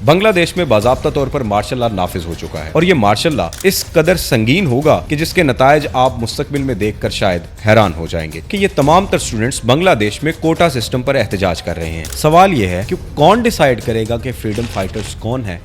بنگلہ دیش میں باضابطہ طور پر مارشل لا نافذ ہو چکا ہے اور یہ مارشل لا اس قدر سنگین ہوگا کہ جس کے نتائج آپ مستقبل میں دیکھ کر شاید حیران ہو جائیں گے کہ یہ تمام تر اسٹوڈنٹس بنگلہ دیش میں کوٹا سسٹم پر احتجاج کر رہے ہیں۔ سوال یہ ہے کہ کون ڈیسائیڈ کرے گا کہ فریڈم فائٹرز کون ہیں؟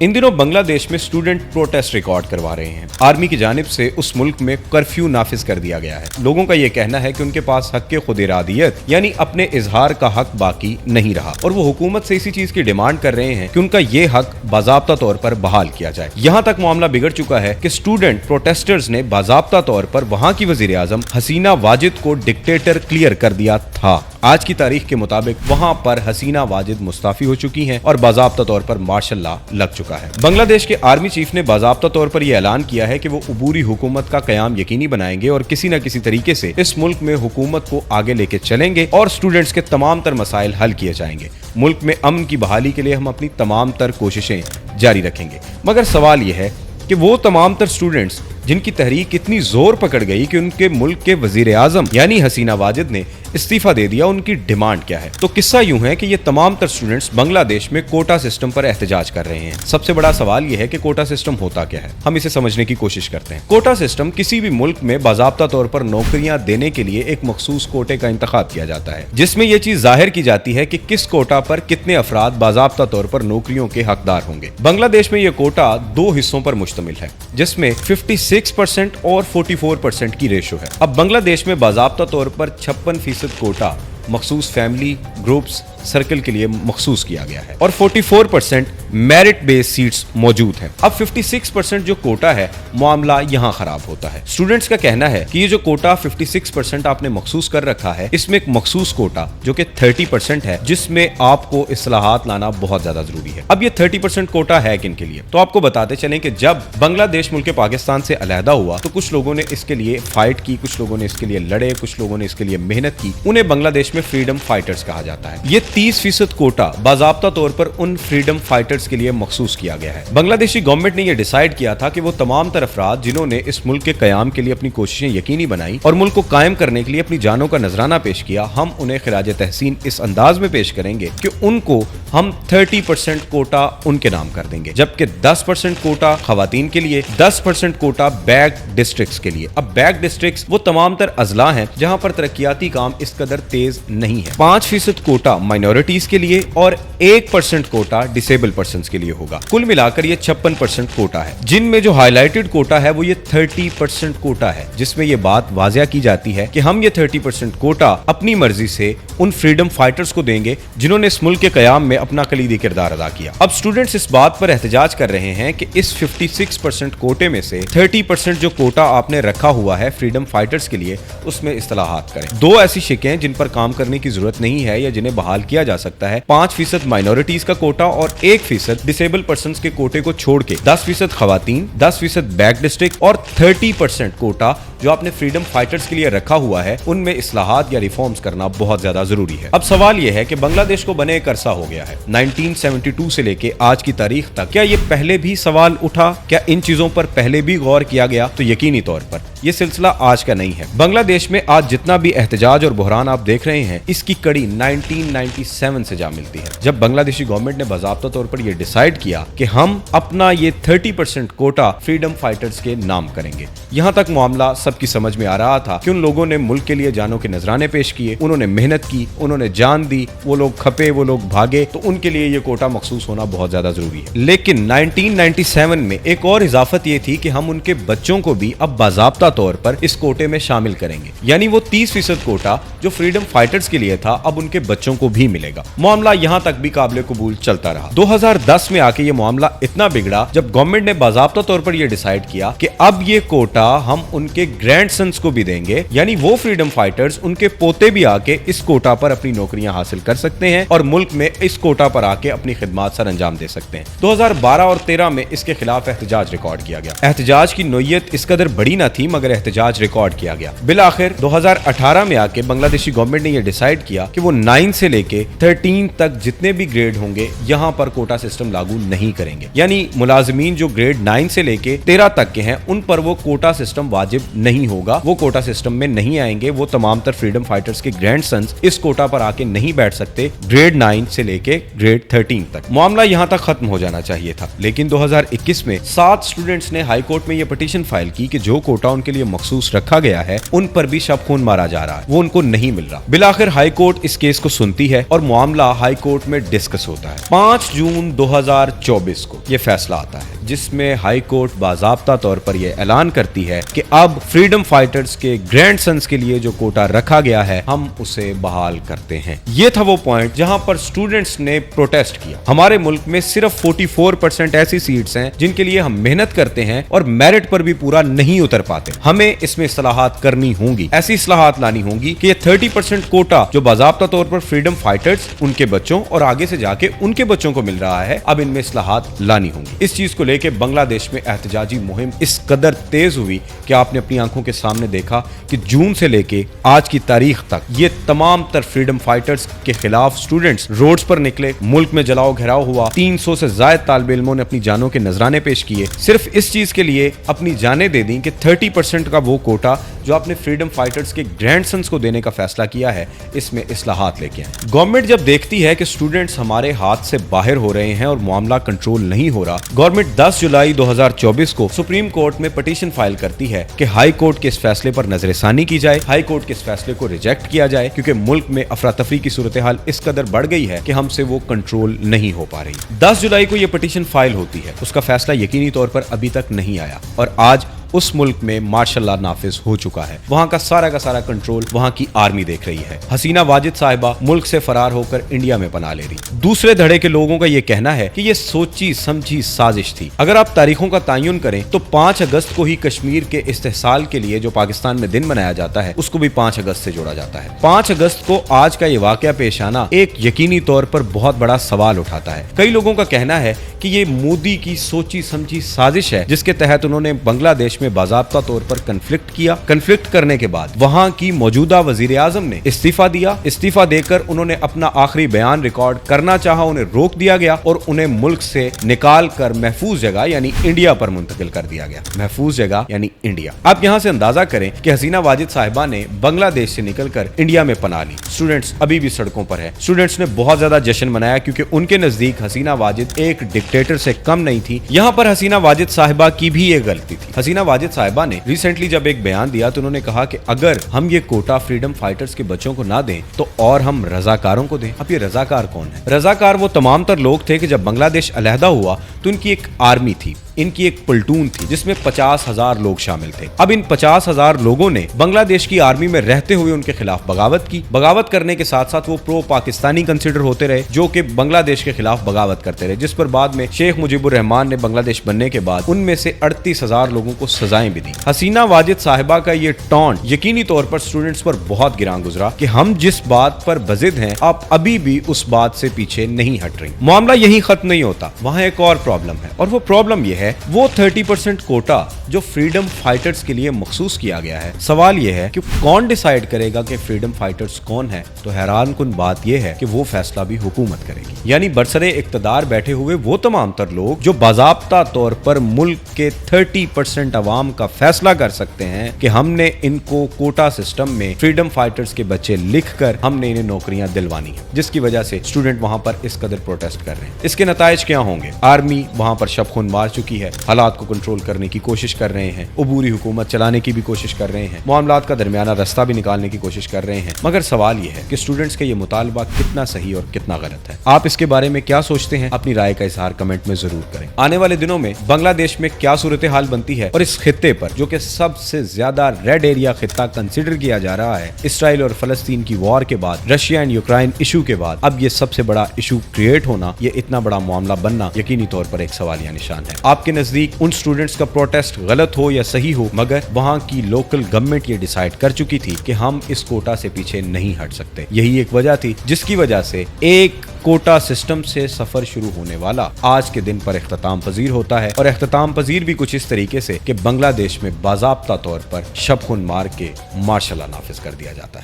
ان دنوں بنگلہ دیش میں اسٹوڈنٹ پروٹیسٹ ریکارڈ کروا رہے ہیں۔ آرمی کی جانب سے اس ملک میں کرفیو نافذ کر دیا گیا ہے۔ لوگوں کا یہ کہنا ہے کہ ان کے پاس حق خود ارادیت یعنی اپنے اظہار کا حق باقی نہیں رہا اور وہ حکومت سے اسی چیز کی ڈیمانڈ کر رہے ہیں کہ ان کا یہ حق باضابطہ طور پر بحال کیا جائے۔ یہاں تک معاملہ بگڑ چکا ہے کہ اسٹوڈنٹ پروٹیسٹرز نے باضابطہ طور پر وہاں کی وزیر اعظم حسینہ واجد کو ڈکٹیٹر کلیئر کر دیا تھا۔ آج کی تاریخ کے مطابق وہاں پر حسینہ واجد مستعفی ہو چکی ہیں اور باضابطہ طور پر مارشل لا لگ چکا ہے۔ بنگلہ دیش کے آرمی چیف نے باضابطہ طور پر یہ اعلان کیا ہے کہ وہ عبوری حکومت کا قیام یقینی بنائیں گے اور کسی نہ کسی طریقے سے اس ملک میں حکومت کو آگے لے کے چلیں گے اور اسٹوڈنٹس کے تمام تر مسائل حل کیے جائیں گے۔ ملک میں امن کی بحالی کے لیے ہم اپنی تمام تر کوششیں جاری رکھیں گے۔ مگر سوال یہ ہے کہ وہ تمام تر اسٹوڈنٹس جن کی تحریک اتنی زور پکڑ گئی کہ ان کے ملک کے وزیر اعظم یعنی حسینہ واجد نے استعفیٰ دے دیا، ان کی ڈیمانڈ کیا ہے؟ تو قصہ یوں ہے کہ یہ تمام تر اسٹوڈنٹس بنگلہ دیش میں کوٹا سسٹم پر احتجاج کر رہے ہیں۔ سب سے بڑا سوال یہ ہے کہ کوٹا سسٹم ہوتا کیا ہے؟ ہم اسے سمجھنے کی کوشش کرتے ہیں۔ کوٹا سسٹم کسی بھی ملک میں باضابطہ طور پر نوکریاں دینے کے لیے ایک مخصوص کوٹے کا انتخاب کیا جاتا ہے، جس میں یہ چیز ظاہر کی جاتی ہے کہ کس کوٹا پر کتنے افراد باضابطہ طور پر نوکریوں کے حقدار ہوں گے۔ بنگلہ دیش میں یہ کوٹا دو حصوں پر مشتمل ہے، جس میں 56% اور 44% کی ریشو ہے۔ اب بنگلہ دیش میں باضابطہ طور پر 56% کوٹا مخصوص فیملی گروپس سرکل کے لیے مخصوص کیا گیا ہے اور 44% میرٹ بیس سیٹس موجود ہیں۔ اب 56% جو کوٹا ہے، معاملہ یہاں خراب ہوتا ہے۔ اسٹوڈنٹس کا کہنا ہے کہ یہ جو کوٹا 56% آپ نے مخصوص کر رکھا ہے، اس میں ایک مخصوص کوٹا جو کہ 30% ہے، جس میں آپ کو اصلاحات لانا بہت زیادہ ضروری ہے۔ اب یہ 30% کوٹا ہے کن کے لیے؟ تو آپ کو بتاتے چلیں کہ جب بنگلہ دیش ملک پاکستان سے علیحدہ ہوا تو کچھ لوگوں نے اس کے لیے فائٹ کی، کچھ لوگوں نے اس کے لیے لڑے، کچھ لوگوں نے اس کے لیے محنت کی۔ انہیں بنگلہ دیش میں فریڈم فائٹرز کہا جاتا ہے۔ یہ 30% کوٹا باضابطہ طور پر ان فریڈم فائٹرز کے لیے مخصوص کیا گیا ہے۔ بنگلہ دیشی گورنمنٹ نے یہ ڈیسائیڈ کیا تھا کہ وہ تمام تر افراد جنہوں نے اس ملک کے قیام کے لیے اپنی کوششیں یقینی بنائی اور ملک کو قائم کرنے کے لیے اپنی جانوں کا نذرانہ پیش کیا، ہم انہیں خراج تحسین اس انداز میں پیش کریں گے کہ ان کو ہم 30% کوٹا ان کے نام کر دیں گے، جبکہ 10% کوٹا خواتین کے لیے، 10% کوٹا بیک ڈسٹرکٹس کے لیے۔ اب بیک ڈسٹرکٹس وہ تمام تر اضلاع ہیں جہاں پر ترقیاتی کام اس قدر تیز نہیں ہے۔ 5% کوٹا مائنورٹیز کے لیے اور 1% کوٹا ڈسیبل پرسنز کے لیے ہوگا۔ کل ملا کر یہ 56% کوٹا ہے، جن میں جو ہائی لائٹڈ کوٹا ہے وہ یہ 30% کوٹا ہے، جس میں یہ بات واضح کی جاتی ہے کہ ہم یہ 30% کوٹا اپنی مرضی سے ان فریڈم فائٹرز کو دیں گے جنہوں نے اس ملک کے قیام میں اپنا کلیدی کردار ادا کیا۔ اب اسٹوڈنٹس اس بات پر احتجاج کر رہے ہیں کہ اس 56% کوٹے میں سے 30% جو کوٹا آپ نے رکھا ہوا ہے فریڈم فائٹرز کے لیے، اس میں اصلاحات کریں۔ دو ایسی شقیں جن پر کام کرنے کی ضرورت نہیں ہے یا جنہیں بحال کیا جا سکتا ہے: 5% مائنورٹیز کا کوٹا اور 1% ڈسیبل پرسنز کے کوٹے کو چھوڑ کے 10% خواتین، 10% بیک ڈسٹرکٹ اور 30% کوٹا جو آپ نے فریڈم فائٹرز کے لیے رکھا ہوا ہے، ان میں اصلاحات یا ریفارمز کرنا بہت زیادہ ضروری ہے۔ اب سوال یہ ہے کہ بنگلہ دیش کو بنے ایک عرصہ ہو گیا ہے، 1972 سے لے کے آج کی تاریخ تک۔ کیا یہ پہلے بھی سوال اٹھا؟ کیا ان چیزوں پر پہلے بھی غور کیا گیا؟ تو یقینی طور پر یہ سلسلہ آج کا نہیں ہے۔ بنگلہ دیش میں آج جتنا بھی احتجاج اور بحران آپ دیکھ رہے ہیں، اس کی کڑی 1997 سے جا ملتی ہے، جب بنگلہ دیشی گورنمنٹ نے باضابطہ طور پر یہ ڈیسائیڈ کیا کہ ہم اپنا یہ 30% کوٹا فریڈم فائٹرز کے نام کریں گے۔ یہاں تک معاملہ سب کی سمجھ میں آ رہا تھا کہ ان لوگوں نے ملک کے لیے جانوں کے نذرانے پیش کیے، انہوں نے محنت کی، انہوں نے جان دی، وہ لوگ کھپے، وہ لوگ بھاگے، تو ان کے لیے یہ کوٹا مخصوص ہونا بہت زیادہ ضروری ہے۔ لیکن 1997 میں ایک اور اضافت یہ تھی کہ ہم ان کے بچوں کو بھی اب باضابطہ طور پر اس کوٹے میں شامل کریں گے، یعنی وہ 30% کوٹا جو فریڈم فائٹرز کے لیے تھا، اب ان کے بچوں کو بھی नहीं मिलेगा। मामला यहाँ तक भी काबिल कबूल चलता रहा। 2010 में आके ये मामला इतना बिगड़ा जब गवर्नमेंट ने बाज़ाब्ता तौर पर ये डिसाइड किया कि अब ये कोटा हम उनके ग्रैंडसन्स को भी देंगे, यानी वो फ्रीडम फाइटर्स, उनके पोते भी आके इस कोटा पर अपनी नौकरियां हासिल कर सकते हैं और मुल्क में इस कोटा पर आके अपनी खिदमत सर अंजाम दे सकते हैं। 2012 और 13 में इसके खिलाफ एहतजाज रिकॉर्ड किया गया। एहतजाज की नोयत इस कदर बड़ी ना थी, मगर एहतजाज रिकॉर्ड किया गया। बिलाखिर 2018 में आके बांग्लादेशी गवर्नमेंट ने यह डिसाइड किया कि वो 9 से लेके 13 तक जितने भी ग्रेड होंगे यहाँ पर कोटा सिस्टम लागू नहीं करेंगे, यानी मुलाजिमीन जो ग्रेड 9 से लेके 13 तक के हैं उन पर वो कोटा सिस्टम वाजिब नहीं होगा, वो कोटा सिस्टम में नहीं आएंगे। वो तमाम तर फ्रीडम फाइटर्स के ग्रैंडसन्स इस कोटा पर आके नहीं बैठ सकते ग्रेड 9 से लेके ग्रेड 13 तक। मामला यहाँ तक खत्म हो जाना चाहिए था, लेकिन 2021 में 7 स्टूडेंट्स ने हाई कोर्ट में यह पिटीशन फाइल की कि जो कोटा उनके लिए मखसूस रखा गया है उन पर भी शब खून मारा जा रहा है, वो उनको नहीं मिल रहा। बिलाखिर हाई कोर्ट इस केस को सुनती है और मामला हाई कोर्ट में डिस्कस होता है। 5 जून 2024 को यह फैसला आता है जिसमें हाई कोर्ट बाज़ाब्ता तौर पर यह ऐलान करती है कि अब फ्रीडम फाइटर्स के ग्रैंडसन्स के लिए जो कोटा रखा गया है हम उसे बहाल करते हैं। ये था वो पॉइंट जहां पर स्टूडेंट्स ने प्रोटेस्ट किया। हमारे मुल्क में सिर्फ 44% ऐसी सीट्स हैं जिनके लिए हम मेहनत करते हैं और मेरिट पर भी पूरा नहीं उतर पाते। हमें इसमें इस्लाहात करनी होंगी, ऐसी इस्लाहात लानी होंगी कि ये 30% कोटा जो बाज़ाब्ता तौर पर फ्रीडम फाइटर्स, उनके बच्चों और आगे से जाके उनके बच्चों को मिल रहा है, अब इनमें इस्लाहात लानी होंगी। इस चीज को लेके बांग्लादेश में एहतजाजी मुहिम इस कदर तेज हुई कि आपने अपनी आंखों के सामने देखा कि जून से लेके आज की तारीख तक ये तमाम तर फ्रीडम फाइटर्स के खिलाफ स्टूडेंट्स रोड्स पर निकले, मुल्क में जलाओ घेराव हुआ, 300 से ज्यादा तालिब इल्मों ने अपनी जानों के नजराने पेश किए, सिर्फ इस चीज के लिए अपनी जानें दे दी कि 30% का वो कोटा जो आपने फ्रीडम फाइटर्स के ग्रैंडसन्स को देने का फैसला किया है इसमें इस्लाहात लेके आए। गवर्नमेंट जब देखती है कि स्टूडेंट्स हमारे हाथ से बाहर हो रहे हैं और मामला कंट्रोल नहीं हो रहा, गवर्नमेंट 10 जुलाई 2024 को सुप्रीम कोर्ट में पिटीशन फाइल करती है कि हाई कोर्ट के इस फैसले पर नजरसानी की जाए, हाई कोर्ट के इस फैसले को रिजेक्ट किया जाए, क्योंकि मुल्क में अफरा तफरी की सूरत हाल इस कदर बढ़ गई है कि हमसे वो कंट्रोल नहीं हो पा रही। 10 जुलाई को यह पिटीशन फाइल होती है, उसका फैसला यकीनी तौर पर अभी तक नहीं आया और आज उस मुल्क में मार्शल लॉ नाफिज हो चुका है। वहां का सारा कंट्रोल वहां की आर्मी देख रही है। हसीना वाजिद साहिबा मुल्क से फरार होकर इंडिया में पनाह ले रही। दूसरे धड़े के लोगों का यह कहना है कि यह सोची समझी साजिश थी। अगर आप तारीखों का तयन करें तो 5 अगस्त को ही कश्मीर के इस्तेहसाल के लिए जो पाकिस्तान में दिन मनाया जाता है उसको भी 5 अगस्त से जोड़ा जाता है। 5 अगस्त को आज का ये वाकया पेश आना एक यकीनी तौर पर बहुत बड़ा सवाल उठाता है। कई लोगों का कहना है कि ये मोदी की सोची समझी साजिश है जिसके तहत उन्होंने बांग्लादेश में बाज़ाब्ता तौर पर कन्फ्लिक्ट किया। कन्फ्लिक्ट करने के बाद वहां की मौजूदा वजीर आजम ने इस्तीफा दिया। इस्तीफा देकर उन्होंने अपना आखिरी बयान रिकॉर्ड करना चाहा, उन्हें रोक दिया गया और उन्हें मुल्क से निकाल कर महफूज जगह यानी इंडिया पर मुंतकिल कर दिया गया। महफूज जगह यानी इंडिया। आप यहां से अंदाजा करें कि हसीना वाजिद साहिबा ने बांग्लादेश से निकलकर इंडिया में पनाह ली। स्टूडेंट्स अभी भी सड़कों पर है। स्टूडेंट्स ने बहुत ज्यादा जश्न मनाया क्योंकि उनके नजदीक हसीना वाजिद एक डिक्टेटर से कम नहीं थी। यहाँ पर हसीना वाजिद साहिबा की भी एक गलती थी। हसीना वाजिद साहिबा ने रिसेंटली जब एक बयान दिया तो उन्होंने कहा कि अगर हम ये कोटा फ्रीडम फाइटर्स के बच्चों को ना दें तो और हम रजाकारों को दें। अब ये रजाकार कौन है? रजाकार वो तमाम तर लोग थे कि जब बांग्लादेश अलहदा हुआ तो इनकी एक आर्मी थी, इनकी एक प्लटून थी जिसमें 50,000 लोग शामिल थे। अब इन 50,000 लोगों ने बांग्लादेश की आर्मी में रहते हुए उनके खिलाफ बगावत की। बगावत करने के साथ साथ वो प्रो पाकिस्तानी कंसिडर होते रहे जो कि बांग्लादेश के खिलाफ बगावत करते रहे, जिस पर बाद में शेख मुजीबुर रहमान ने बांग्लादेश बनने के बाद उनमें से 38,000 लोगों को सजाएं भी दी। हसीना वाजिद साहिबा का ये टॉन्ट यकीनी तौर पर स्टूडेंट्स पर बहुत गिरां गुजरा कि हम जिस बात पर बजिद हैं आप अभी भी उस बात से पीछे नहीं हट रही। मामला यही खत्म नहीं होता, वहां एक और प्रॉब्लम है और वो प्रॉब्लम ये है वो 30% कोटा जो फ्रीडम फाइटर्स के लिए मखसूस किया गया है। सवाल यह है कि कौन डिसाइड करेगा कि फ्रीडम फाइटर्स कौन है? तो हैरान कुन बात यह है कि वो फैसला भी हुकूमत करेगी, यानी बरसरे इक्तदार बैठे हुए वो तमाम तर लोग जो बाज़ाब्ता तौर पर मुल्क के 30% अवाम का फैसला कर सकते हैं कि हमने इनको कोटा सिस्टम में फ्रीडम फाइटर्स के बच्चे लिखकर हमने इन्हें नौकरियां दिलवानी है, जिसकी वजह से स्टूडेंट वहां पर इस कदर प्रोटेस्ट कर रहे हैं। इसके नताइज क्या होंगे? आर्मी वहां पर शब खून मार चुकी की है, हालात को कंट्रोल करने की कोशिश कर रहे हैं, अबूरी हुकूमत चलाने की भी कोशिश कर रहे हैं, मामलात का दरमियाना रास्ता भी निकालने की कोशिश कर रहे हैं। मगर सवाल यह है कि स्टूडेंट्स का ये मुतालबा कितना सही और कितना गलत है। आप इसके बारे में क्या सोचते हैं? अपनी राय का इजहार कमेंट में जरूर करें। आने वाले दिनों में बांग्लादेश में क्या सूरत हाल बनती है और इस खित्ते पर, जो कि सबसे ज्यादा रेड एरिया खित्ता कंसिडर किया जा रहा है इसराइल और फलस्तीन की वॉर के बाद, रशिया एंड यूक्रेन इशू के बाद, अब ये सबसे बड़ा इशू क्रिएट होना, ये इतना बड़ा मामला बनना यकीनी तौर पर एक सवालिया निशान है। आपके नजदीक उन स्टूडेंट्स का प्रोटेस्ट गलत हो या सही हो, मगर वहां की लोकल गवर्नमेंट ये डिसाइड कर चुकी थी कि हम इस कोटा से पीछे नहीं हट सकते। यही एक वजह थी जिसकी वजह से एक कोटा सिस्टम से सफर शुरू होने वाला आज के दिन पर इख्तिताम पजीर होता है। और इख्तिताम पजीर भी कुछ इस तरीके से कि बांग्लादेश में बाज़ाब्ता तौर पर शब खून मार के मार्शल लॉ नाफिज कर दिया जाता है।